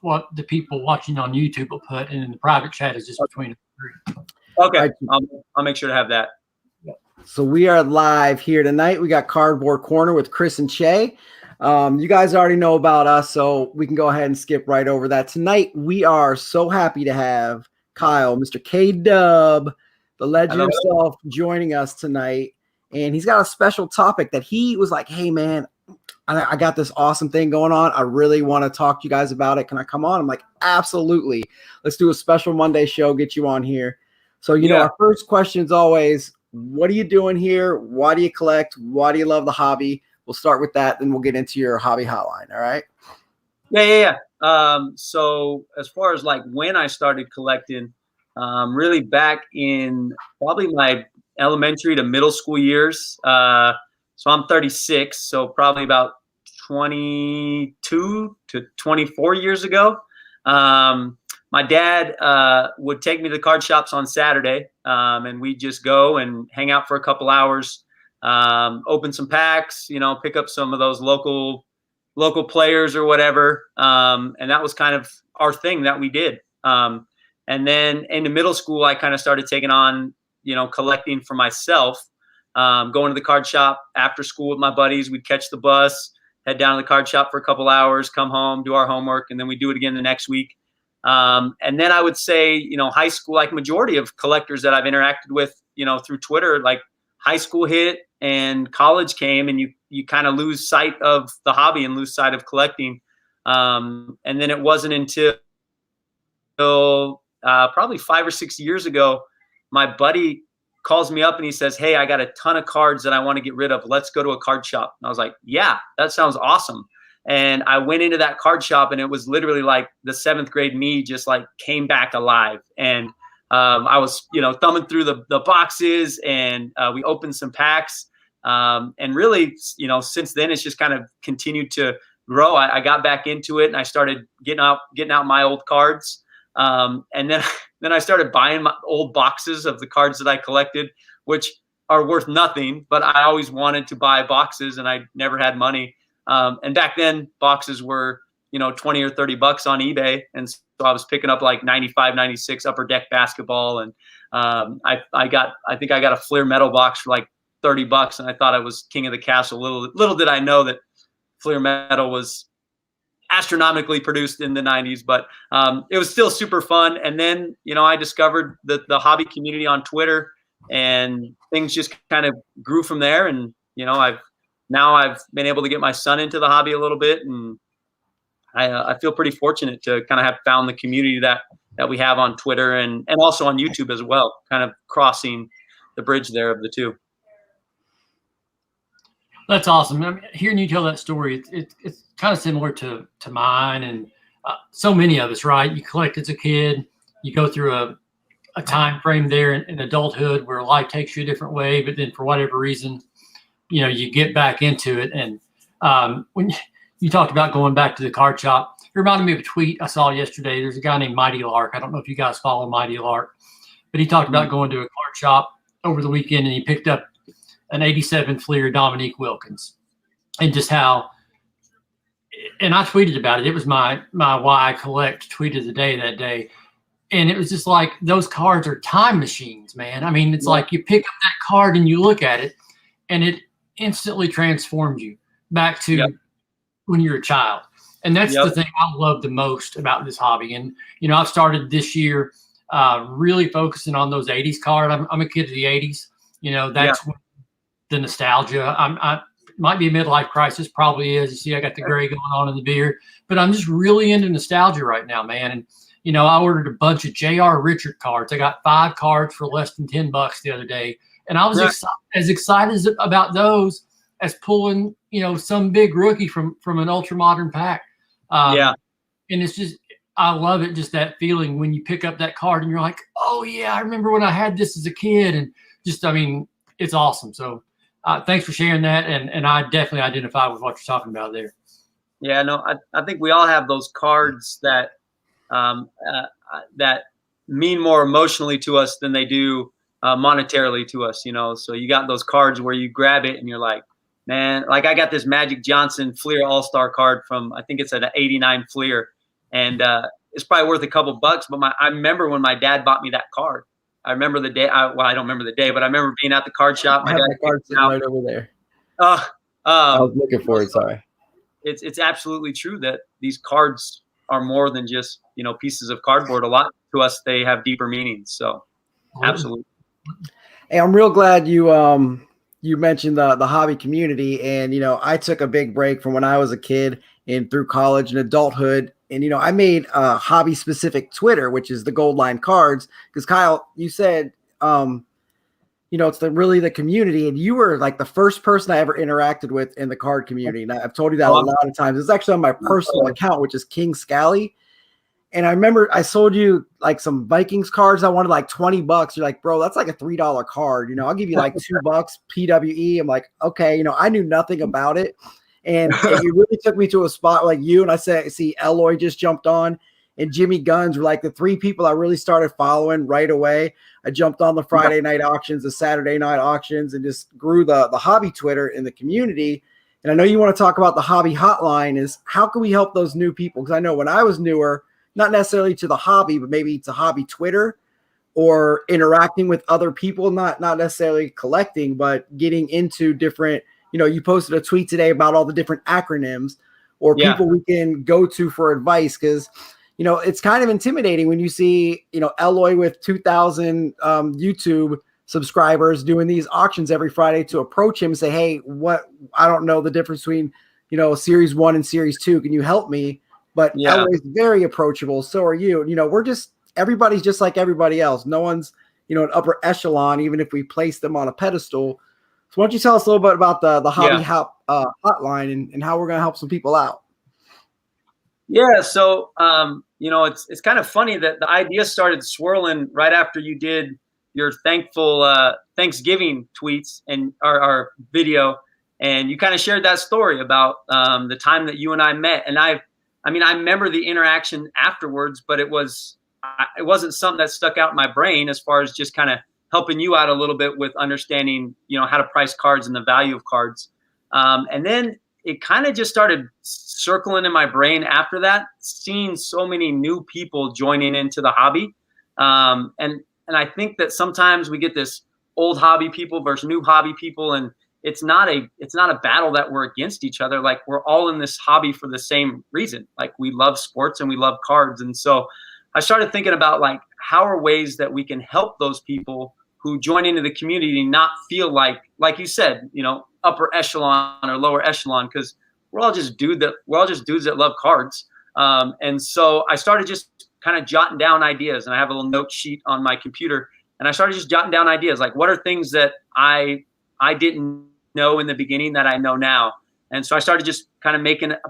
what the people watching on YouTube will put, and then the private chat is just between the three. Okay, I'll make sure to have that. So we are live here tonight. We got Cardboard Corner with Chris and Che. You guys already know about us, so we can go ahead and skip right over that. Tonight, we are so happy to have Kyle, Mr. K-Dub, the legend himself, joining us tonight. And he's got a special topic that he was like, hey, man, I got this awesome thing going on. I really want to talk to you guys about it. Can I come on? I'm like, absolutely. Let's do a special Monday show, get you on here. So, you know, our first question is always, what are you doing here? Why do you collect? Why do you love the hobby? We'll start with that, then we'll get into your hobby hotline. All right. Yeah. So as far as like when I started collecting, really back in probably my elementary to middle school years. So I'm 36, so probably about 22 to 24 years ago. My dad would take me to the card shops on Saturday, and we'd just go and hang out for a couple hours, open some packs, you know, pick up some of those local players or whatever. And that was kind of our thing that we did. And then into middle school, I kind of started taking on, you know, collecting for myself, going to the card shop after school with my buddies. We'd catch the bus, head down to the card shop for a couple hours, come home, do our homework, and then we do it again the next week. And then I would say, you know, high school, like majority of collectors that I've interacted with, you know, through Twitter, like high school hit and college came, and you kind of lose sight of the hobby and lose sight of collecting. And then it wasn't until probably 5 or 6 years ago, my buddy calls me up and he says, hey, I got a ton of cards that I want to get rid of. Let's go to a card shop. And I was like, yeah, that sounds awesome. And I went into that card shop, and it was literally like the 7th grade me just like came back alive. And I was, you know, thumbing through the boxes, and we opened some packs. And really, you know, since then it's just kind of continued to grow. I got back into it, and I started getting out my old cards. And then I started buying my old boxes of the cards that I collected, which are worth nothing, but I always wanted to buy boxes, and I never had money. And back then boxes were, you know, 20 or 30 bucks on eBay. And so I was picking up like 95, 96 Upper Deck basketball. And I think I got a Fleer metal box for like 30 bucks. And I thought I was king of the castle. Little did I know that Fleer metal was astronomically produced in the 90s, but it was still super fun. And then, you know, I discovered the hobby community on Twitter, and things just kind of grew from there. And, you know, I've been able to get my son into the hobby a little bit, and I feel pretty fortunate to kind of have found the community that we have on Twitter and also on YouTube as well, kind of crossing the bridge there of the two. That's awesome. I mean, hearing you tell that story, it's kind of similar to mine and so many of us, right? You collect as a kid, you go through a time frame there in adulthood where life takes you a different way, but then for whatever reason, you know, you get back into it. And when you talked about going back to the card shop, it reminded me of a tweet I saw yesterday. There's a guy named Mighty Lark. I don't know if you guys follow Mighty Lark, but he talked about going to a card shop over the weekend, and he picked up an 87 Fleer Dominique Wilkins, and just how, and I tweeted about it. It was my Why I Collect tweet of the day that day. And it was just like, those cards are time machines, man. I mean, it's like you pick up that card and you look at it, and it instantly transforms you back to when you're a child. And that's the thing I love the most about this hobby. And, you know, I've started this year really focusing on those 80s cards. I'm a kid of the 80s. You know, that's when the nostalgia. I might be a midlife crisis, probably is. You see, I got the gray going on in the beard, but I'm just really into nostalgia right now, man. And, you know, I ordered a bunch of J.R. Richard cards. I got 5 cards for less than $10 the other day. And I was as excited about those as pulling, you know, some big rookie from an ultra modern pack. And it's just, I love it. Just that feeling when you pick up that card and you're like, oh yeah, I remember when I had this as a kid. And just, I mean, it's awesome. So thanks for sharing that. And I definitely identify with what you're talking about there. Yeah, no, I think we all have those cards that that mean more emotionally to us than they do monetarily to us, you know. So you got those cards where you grab it and you're like, man, like I got this Magic Johnson Fleer All-Star card from, I think it's an '89 Fleer, And it's probably worth a couple bucks. But I remember when my dad bought me that card. I remember the day. Well, I don't remember the day, but I remember being at the card shop. I have my card sitting right over there. I was looking for it. Sorry. It's absolutely true that these cards are more than just, you know, pieces of cardboard. A lot to us, they have deeper meanings. So absolutely. Hey, I'm real glad you mentioned the hobby community. And, you know, I took a big break from when I was a kid and through college and adulthood. And, you know, I made a hobby specific Twitter, which is the Goldline cards. Because Kyle, you said, you know, it's really the community. And you were like the first person I ever interacted with in the card community. And I've told you that a lot of times. It's actually on my personal account, which is King.Specail. And I remember I sold you like some Vikings cards. I wanted like $20. You're like, bro, that's like a $3 card. You know, I'll give you like $2 PWE. I'm like, okay. You know, I knew nothing about it. And it really took me to a spot like you. And I said, see, Eloy just jumped on and Jimmy Guns were like the three people I really started following right away. I jumped on the Friday night auctions, the Saturday night auctions, and just grew the hobby Twitter in the community. And I know you want to talk about the hobby hotline is how can we help those new people? Because I know when I was newer, not necessarily to the hobby, but maybe to hobby Twitter or interacting with other people, not necessarily collecting, but getting into different, you know, you posted a tweet today about all the different acronyms or people we can go to for advice. Cause you know, it's kind of intimidating when you see, you know, Eloy with 2,000 YouTube subscribers doing these auctions every Friday to approach him and say, hey, I don't know the difference between, you know, series 1 and series 2. Can you help me? But Eloy's very approachable. So are you. You know, everybody's just like everybody else. No one's, you know, an upper echelon, even if we place them on a pedestal. So why don't you tell us a little bit about the hobby hotline and how we're going to help some people out? Yeah. So, you know, it's kind of funny that the idea started swirling right after you did your Thanksgiving tweets and our video. And you kind of shared that story about the time that you and I met. And I remember the interaction afterwards, but it wasn't something that stuck out in my brain as far as just kind of helping you out a little bit with understanding, you know, how to price cards and the value of cards. And then it kind of just started circling in my brain after that, seeing so many new people joining into the hobby. And I think that sometimes we get this old hobby people versus new hobby people, and it's not a battle that we're against each other. Like, we're all in this hobby for the same reason. Like, we love sports and we love cards. And so I started thinking about, like, how are ways that we can help those people who join into the community not feel like you said, you know, upper echelon or lower echelon, because we're all just dudes that love cards. And so I started just kind of jotting down ideas, and I have a little note sheet on my computer, and I started just jotting down ideas. Like, what are things that I didn't know in the beginning that I know now? And so I started just kind of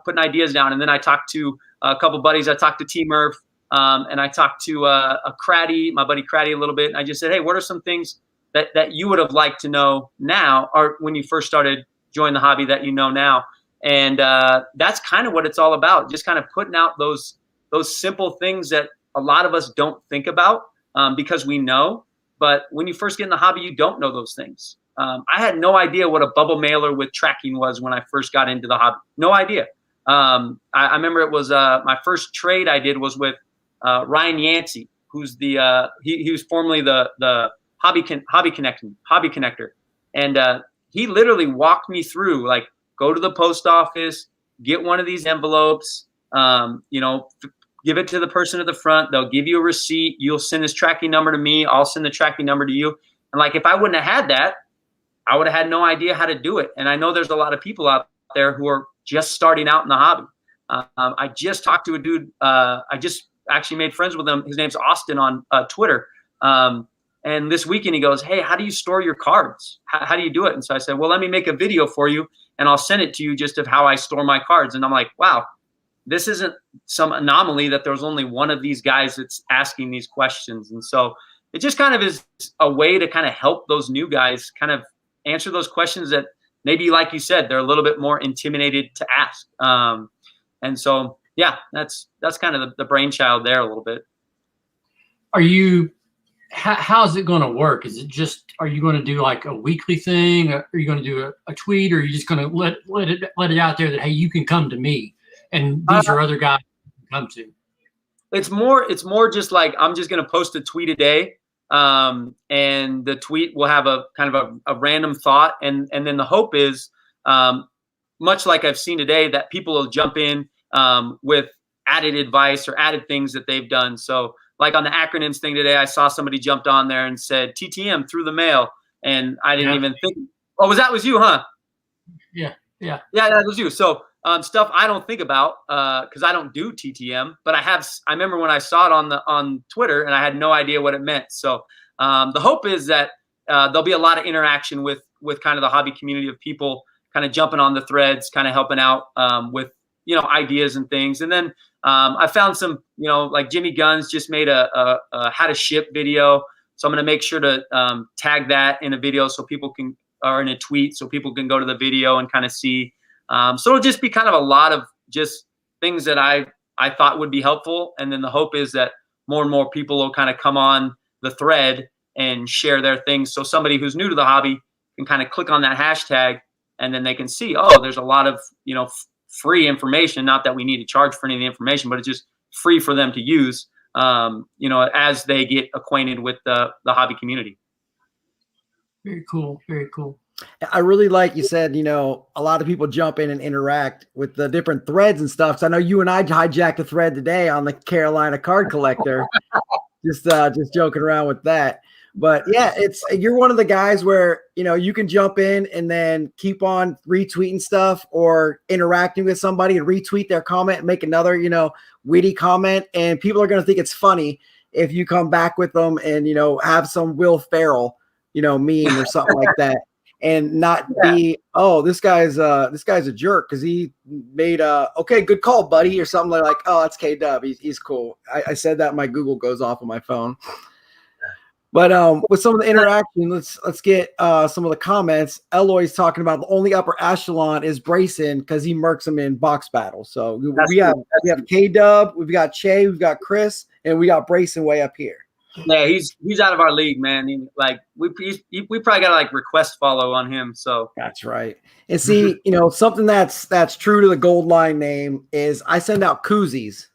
putting ideas down. And then I talked to a couple buddies. I talked to T Murph, and I talked to a Craddy, my buddy Craddy, a little bit. And I just said, hey, what are some things that you would have liked to know now, or when you first started joining the hobby that you know now? And that's kind of what it's all about. Just kind of putting out those simple things that a lot of us don't think about because we know. But when you first get in the hobby, you don't know those things. I had no idea what a bubble mailer with tracking was when I first got into the hobby. No idea. I remember it was my first trade I did was with Ryan Yancey, who's he was formerly the hobby connector. And he literally walked me through, like, go to the post office, get one of these envelopes, you know, give it to the person at the front. They'll give you a receipt. You'll send this tracking number to me. I'll send the tracking number to you. And, like, if I wouldn't have had that, I would have had no idea how to do it. And I know there's a lot of people out there who are just starting out in the hobby. I just talked to a dude. I just actually made friends with him. His name's Austin on Twitter. And this weekend he goes, hey, how do you store your cards? How do you do it? And so I said, well, let me make a video for you and I'll send it to you just of how I store my cards. And I'm like, wow, this isn't some anomaly that there's only one of these guys that's asking these questions. And so it just kind of is a way to kind of help those new guys kind of answer those questions that maybe, like you said, they're a little bit more intimidated to ask. And so, yeah, that's kind of the brainchild there a little bit. How's it going to work? Is it just, are you going to do like a weekly thing? Or are you going to do a tweet? Or are you just going to let it out there that, hey, you can come to me and these are other guys you can come to? It's more just like I'm just gonna post a tweet a day, and the tweet will have a kind of a random thought, and then the hope is, much like I've seen today, that people will jump in with added advice or added things that they've done. So like on the acronyms thing today, I saw somebody jumped on there and said TTM through the mail, and I didn't even think. Oh, was you, huh? Yeah, that was you. So stuff I don't think about because I don't do TTM, but I remember when I saw it on Twitter and I had no idea what it meant. So the hope is that there'll be a lot of interaction with kind of the hobby community of people kind of jumping on the threads, kind of helping out with ideas and things. And then I found some like Jimmy Guns just made a how to ship video, so I'm going to make sure to tag that in a video so people can, or in a tweet so people can go to the video and kind of see. So it'll just be kind of a lot of just things that I thought would be helpful. And then the hope is that more and more people will kind of come on the thread and share their things. So somebody who's new to the hobby can kind of click on that hashtag, and then they can see, oh, there's a lot of, free information. Not that we need to charge for any of the information, but it's just free for them to use, as they get acquainted with the hobby community. Very cool. Very cool. I really like you said, a lot of people jump in and interact with the different threads and stuff. So I know you and I hijacked a thread today on the Carolina card collector, just joking around with that. But yeah, you're one of the guys where, you can jump in and then keep on retweeting stuff or interacting with somebody and retweet their comment and make another, witty comment. And people are going to think it's funny if you come back with them and, have some Will Ferrell, meme or something like that. And not be, oh, this guy's a jerk because he made okay, good call, buddy, or something like, oh, that's K-Dub. He's cool. I said that, my Google goes off on my phone. But with some of the interaction, let's get some of the comments. Eloy's talking about the only upper echelon is Brayson because he murks him in box battles. So we have K-Dub, we've got Che, we've got Chris, and we got Brayson way up here. Yeah, he's out of our league, man. We probably got to like request follow on him. So that's right. And see, something that's true to the Goldline name is I send out koozies.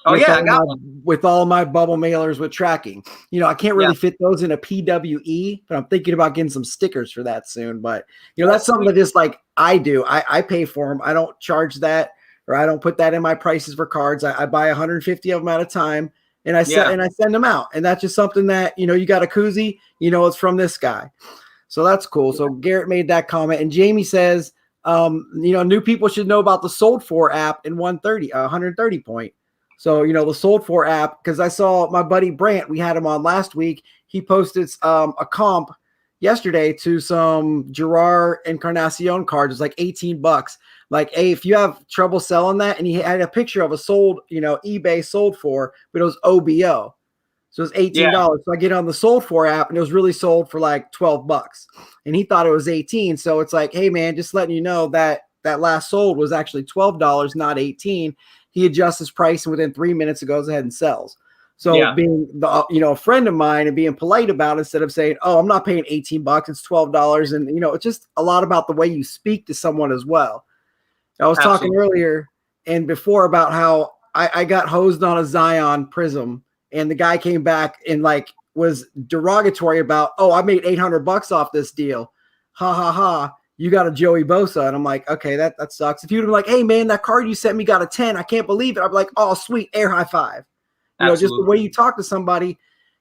Oh yeah, I got one with all my bubble mailers with tracking. I can't really fit those in a PWE, but I'm thinking about getting some stickers for that soon. But that's something that just like I do. I pay for them. I don't charge that, or I don't put that in my prices for cards. I buy 150 of them at a time. And I send them out, and that's just something that you got a koozie, it's from this guy, so that's cool. So Garrett made that comment, and Jamie says, new people should know about the Sold For app in 130 point. So the Sold For app, because I saw my buddy Brant, we had him on last week. He posted a comp yesterday to some Gerard Encarnacion cards. It's like $18. Like, hey, if you have trouble selling that, and he had a picture of a sold, eBay Sold For, but it was OBO. So it's $18. Yeah. So I get on the Sold For app, and it was really sold for like $12. And he thought it was 18. So it's like, hey man, just letting you know that last sold was actually $12, not 18. He adjusts his price, and within 3 minutes it goes ahead and sells. So being a friend of mine and being polite about it, instead of saying, oh, I'm not paying $18, it's $12. And it's just a lot about the way you speak to someone as well. I was talking earlier and before about how I got hosed on a Zion Prism, and the guy came back and like was derogatory about, oh, I made $800 off this deal. Ha ha ha. You got a Joey Bosa. And I'm like, okay, that sucks. If you'd been like, hey man, that card you sent me got a 10. I can't believe it. I'd be like, oh, sweet, air high five. Just the way you talk to somebody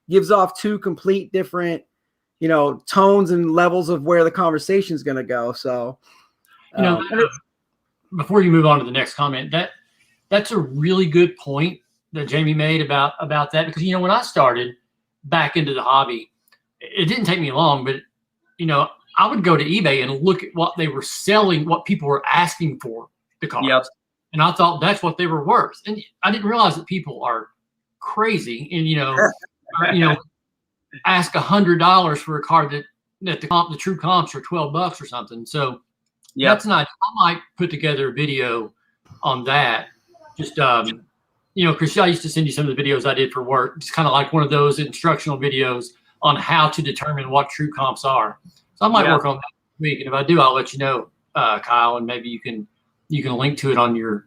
gives off two complete different, tones and levels of where the conversation is going to go. So, before you move on to the next comment, that's a really good point that Jamie made about that, because when I started back into the hobby, it didn't take me long, but I would go to eBay and look at what they were selling, what people were asking for the cards. Yep. And I thought that's what they were worth. And I didn't realize that people are crazy and, ask $100 for a card that the true comps are $12 or something. So that's nice. I might put together a video on that. Just, Chris, I used to send you some of the videos I did for work. It's kind of like one of those instructional videos on how to determine what true comps are. So I might work on that this week, and if I do, I'll let you know, Kyle, and maybe you can link to it on your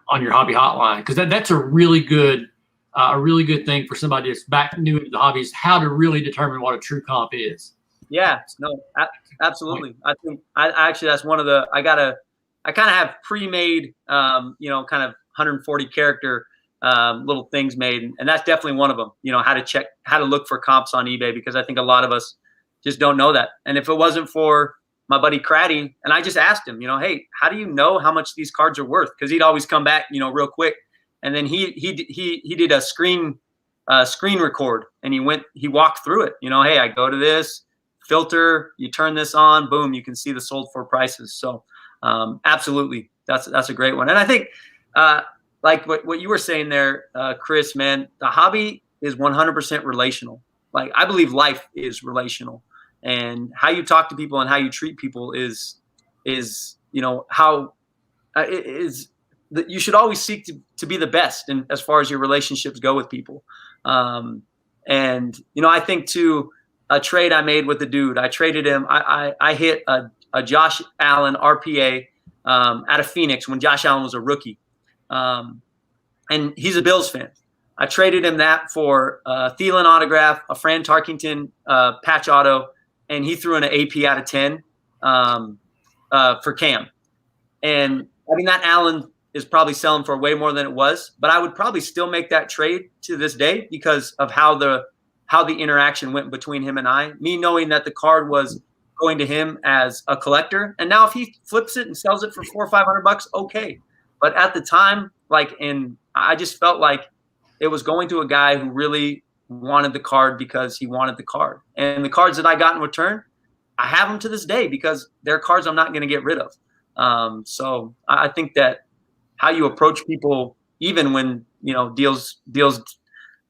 hobby hotline, because that's a really good a really good thing for somebody that's back new into the hobby is how to really determine what a true comp is. Yeah, no, absolutely. I think I actually, that's one of the, I kind of have pre-made, kind of 140 character little things made. And that's definitely one of them, how to look for comps on eBay, because I think a lot of us just don't know that. And if it wasn't for my buddy Craddy, and I just asked him, hey, how do you know how much these cards are worth? Because he'd always come back, real quick. And then he did a screen record, and he walked through it. Hey, I go to this filter, you turn this on, boom, you can see the sold for prices. So absolutely, that's a great one. And I think like what you were saying there, Chris, man, the hobby is 100% relational. Like, I believe life is relational, and how you talk to people and how you treat people is how is that you should always seek to be the best. And as far as your relationships go with people. And, I think too, a trade I made with the dude, I traded him. I hit a Josh Allen RPA out of Phoenix when Josh Allen was a rookie. And he's a Bills fan. I traded him that for a Thielen autograph, a Fran Tarkington patch auto, and he threw in an AP out of 10 for Cam. And I mean, that Allen is probably selling for way more than it was, but I would probably still make that trade to this day because of how the interaction went between him and I, me knowing that the card was going to him as a collector. And now if he flips it and sells it for $400 or $500, okay. But at the time, I just felt like it was going to a guy who really wanted the card because he wanted the card. And the cards that I got in return, I have them to this day because they're cards I'm not going to get rid of. So I think that how you approach people, even when, deals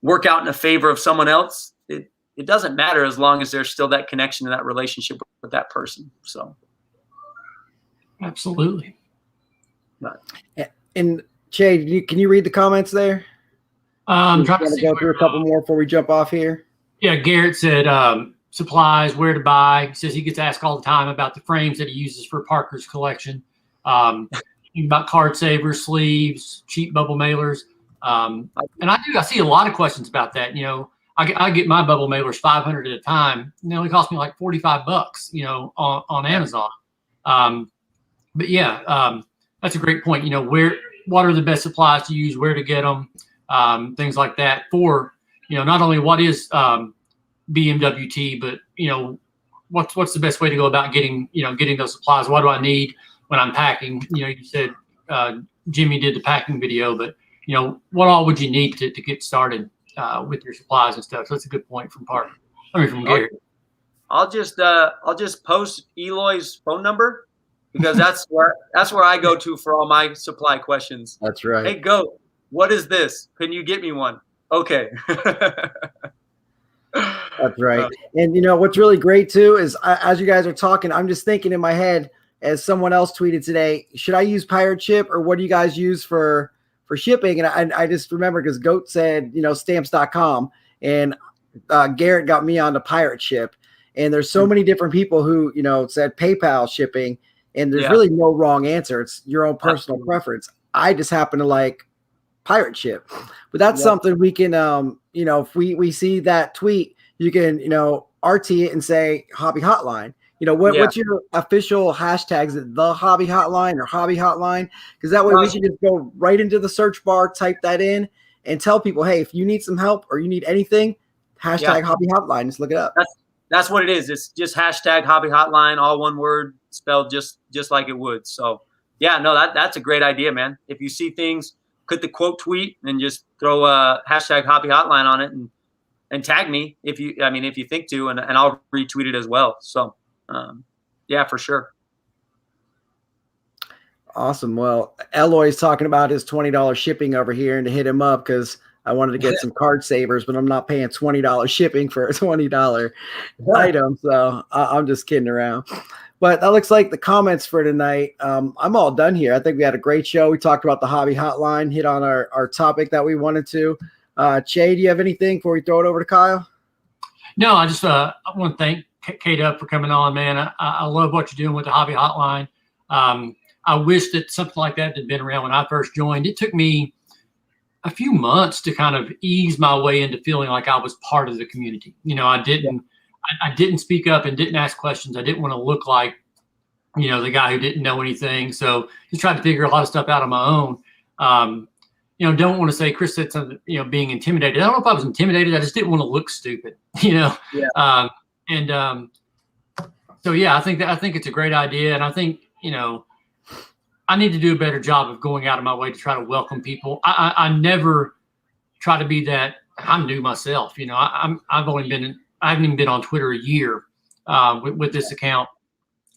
work out in a favor of someone else, it doesn't matter as long as there's still that connection to that relationship with that person. So. Absolutely. And Che, can you read the comments there? I'm trying to go through a couple more before we jump off here. Yeah, Garrett said supplies, where to buy. He says he gets asked all the time about the frames that he uses for Parker's collection. About card savers, sleeves, cheap bubble mailers. And I see a lot of questions about that. I get my bubble mailers 500 at a time. And they only cost me like $45, on Amazon. But yeah, that's a great point. What are the best supplies to use, where to get them, things like that for, not only what is BMWT, but, what's the best way to go about getting those supplies? What do I need when I'm packing? You said Jimmy did the packing video, but, what all would you need to get started with your supplies and stuff? So that's a good point from Parker. From Gary. I'll just post Eloy's phone number because that's where I go to for all my supply questions. That's right. Hey, Goat, what is this? Can you get me one? Okay. That's right. And what's really great too is as you guys are talking, I'm just thinking in my head, as someone else tweeted today, should I use Pirate Ship or what do you guys use for shipping? And I just remember because Goat said, stamps.com, and Garrett got me on the Pirate Ship. And there's so many different people who, said PayPal shipping, and there's really no wrong answer. It's your own personal preference. I just happen to like Pirate Ship, but that's something we can, if we see that tweet, you can, RT it and say Hobby Hotline. What's your official hashtag? Is it the Hobby Hotline or Hobby Hotline? Because that way we can just go right into the search bar, type that in, and tell people, hey, if you need some help or you need anything, hashtag Hobby Hotline. Just look it up. That's what it is. It's just hashtag Hobby Hotline, all one word, spelled just like it would. So yeah, no, that's a great idea, man. If you see things, put the quote tweet and just throw a hashtag Hobby Hotline on it and tag me if you think to, and I'll retweet it as well. So yeah, for sure. Awesome. Well, Eloy's talking about his $20 shipping over here, and to hit him up because I wanted to get some card savers, but I'm not paying $20 shipping for a $20 item. So I'm just kidding around. But that looks like the comments for tonight. I'm all done here. I think we had a great show. We talked about the Hobby Hotline, hit on our topic that we wanted to. Che, do you have anything before we throw it over to Kyle? No, I just I want to thank Kate up for coming on, man. I love what you're doing with the Hobby Hotline. I wish that something like that had been around when I first joined. It took me a few months to kind of ease my way into feeling like I was part of the community. I didn't speak up and didn't ask questions. I didn't want to look like, the guy who didn't know anything. So just tried to figure a lot of stuff out on my own. Don't want to say Chris said something, being intimidated. I don't know if I was intimidated. I just didn't want to look stupid, Yeah. So yeah, I think it's a great idea. And I think, I need to do a better job of going out of my way to try to welcome people. I never try to be that. I'm new myself. I haven't even been on Twitter a year with this account.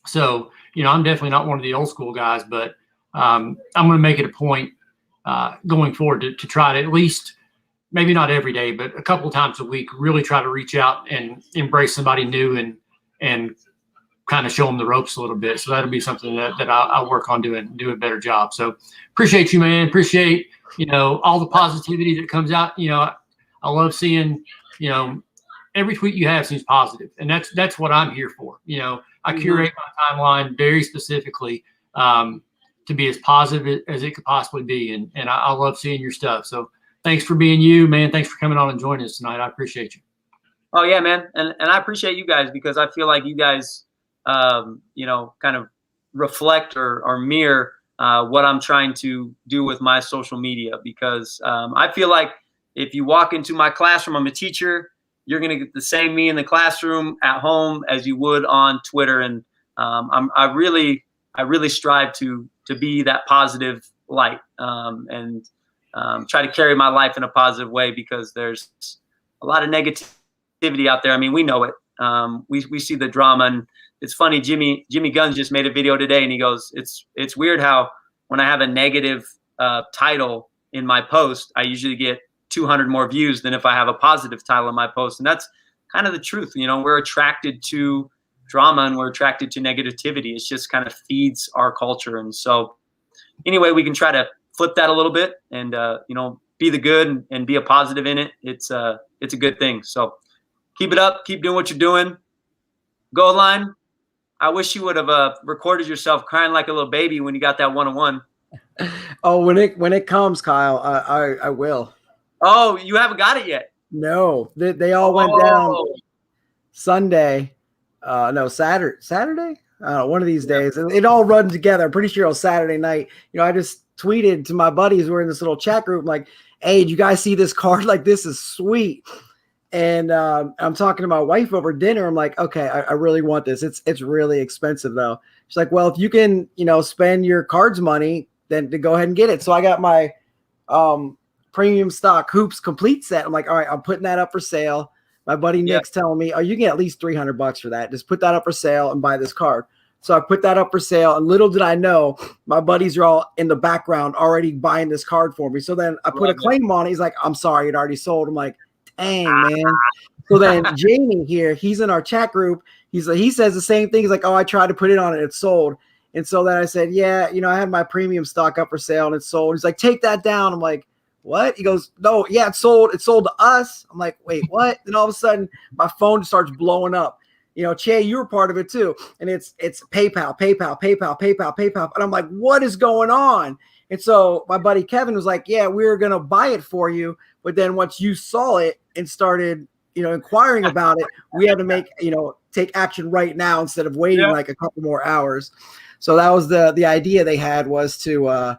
So, I'm definitely not one of the old school guys, but I'm going to make it a point going forward to try to at least, maybe not every day, but a couple of times a week, really try to reach out and embrace somebody new and kind of show them the ropes a little bit. So that'll be something that I'll work on do a better job. So appreciate you, man. Appreciate, all the positivity that comes out. I love seeing, every tweet you have seems positive, and that's what I'm here for. I curate my timeline very specifically to be as positive as it could possibly be. And I love seeing your stuff. So thanks for being you, man. Thanks for coming on and joining us tonight. I appreciate you. Oh yeah, man. And I appreciate you guys, because I feel like you guys, kind of reflect or mirror what I'm trying to do with my social media, because I feel like if you walk into my classroom, I'm a teacher, you're going to get the same me in the classroom at home as you would on Twitter. And I really strive to be that positive light and try to carry my life in a positive way, because there's a lot of negativity out there. I mean, we know it. We see the drama, and it's funny. Jimmy Guns just made a video today, and he goes, it's weird how when I have a negative title in my post, I usually get 200 more views than if I have a positive title in my post. And that's kind of the truth. We're attracted to drama and we're attracted to negativity. It's just kind of feeds our culture. And so anyway, we can try to flip that a little bit and, be the good and be a positive in it. It's a good thing. So keep it up. Keep doing what you're doing. Goldline, I wish you would have recorded yourself crying like a little baby when you got that 1-on-1. Oh, when it comes, Kyle, I will. Oh, you haven't got it yet? No, they all went down Sunday. No, Saturday. One of these days, and it all runs together. I'm pretty sure it was Saturday night. I just tweeted to my buddies. We're in this little chat group. I'm like, hey, did you guys see this card? Like, this is sweet. And I'm talking to my wife over dinner. I'm like, okay, I really want this. It's really expensive though. She's like, well, if you can, spend your cards money, then to go ahead and get it. So I got my premium stock hoops complete set. I'm like, all right, I'm putting that up for sale. My buddy Nick's telling me, oh, you can get at least $300 for that. Just put that up for sale and buy this card. So I put that up for sale, and little did I know, my buddies are all in the background already buying this card for me. So then I put a claim on it. He's like, I'm sorry, it already sold. I'm like, dang, man. So then Jamie here, he's in our chat group. He says the same thing. He's like, oh, I tried to put it on it. It's sold. And so then I said, yeah, I had my premium stock up for sale and it's sold. He's like, take that down. I'm like, what? He goes, no, yeah, it's sold. It's sold to us. I'm like, wait, what? And all of a sudden my phone starts blowing up. Che, you were part of it too. And it's PayPal. And I'm like, what is going on? And so my buddy Kevin was like, yeah, we were going to buy it for you. But then once you saw it and started, inquiring about it, we had to make, take action right now instead of waiting like a couple more hours. So that was the idea they had, was to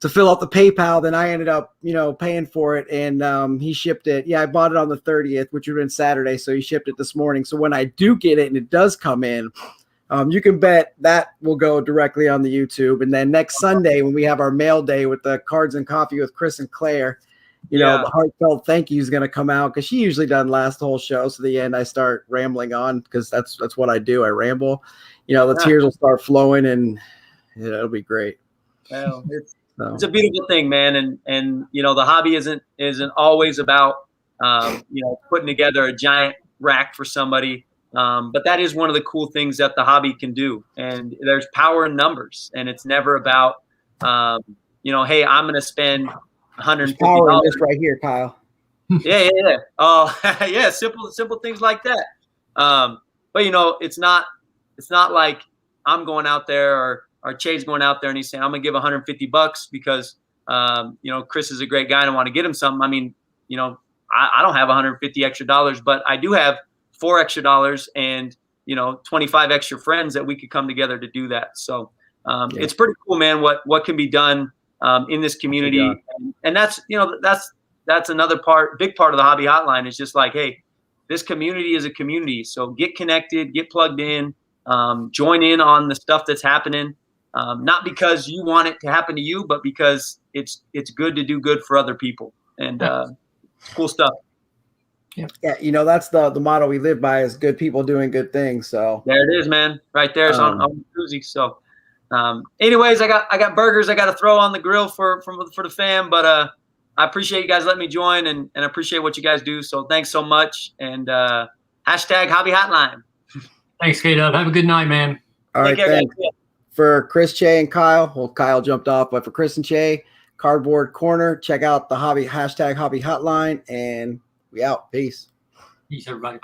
fill out the PayPal. Then I ended up, paying for it, and he shipped it. Yeah, I bought it on the 30th, which would have been Saturday. So he shipped it this morning. So when I do get it and it does come in, you can bet that will go directly on the YouTube. And then next Sunday, when we have our mail day with the Cards and Coffee with Chris and Claire, the heartfelt thank you is going to come out, because she usually doesn't last the whole show. So the end, I start rambling on, because that's what I do. I ramble. The tears will start flowing, and it'll be great. Well, it's a beautiful thing, man. And the hobby isn't always about putting together a giant rack for somebody. But that is one of the cool things that the hobby can do. And there's power in numbers, and it's never about hey, I'm going to spend $150 power in this right here, Kyle. Yeah. Oh, yeah. Simple things like that. But it's not like I'm going out there or Che's going out there and he's saying, I'm gonna give $150 because you know, Chris is a great guy and I want to get him something. I mean, you know, I don't have $150 extra, but I do have $4 extra and, you know, 25 extra friends that we could come together to do that. So it's pretty cool, man, what can be done in this community. And that's, you know, that's another big part of the Hobby Hotline is just like, hey, this community is a community. So get connected, get plugged in, join in on the stuff that's happening. Not because you want it to happen to you, but because it's good to do good for other people. And cool stuff. Yeah, you know, that's the motto we live by is good people doing good things. So there it is, man. Right there. It's on the koozie. So anyways, I got burgers I got to throw on the grill for the fam, but I appreciate you guys letting me join and I appreciate what you guys do. So thanks so much. And hashtag Hobby Hotline. Thanks, K-Dub. Have a good night, man. All right, thanks. For Chris, Che, and Kyle, well, Kyle jumped off, but for Chris and Che, Cardboard Corner, check out the hashtag Hobby Hotline, and we out. Peace. Peace, everybody.